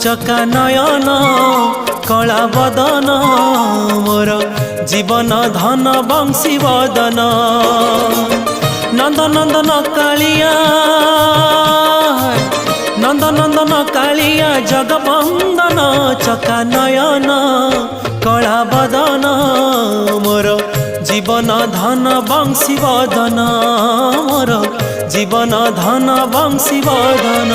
चका नयन कला बदन मोर जीवन धन बंशी बदन नंद नंदन कालिया नंद नंदन कालिया जगबंदन चका नयन कला बदन मोर जीवन धन बंशी बदन मोर जीवन धन बंशी बदन।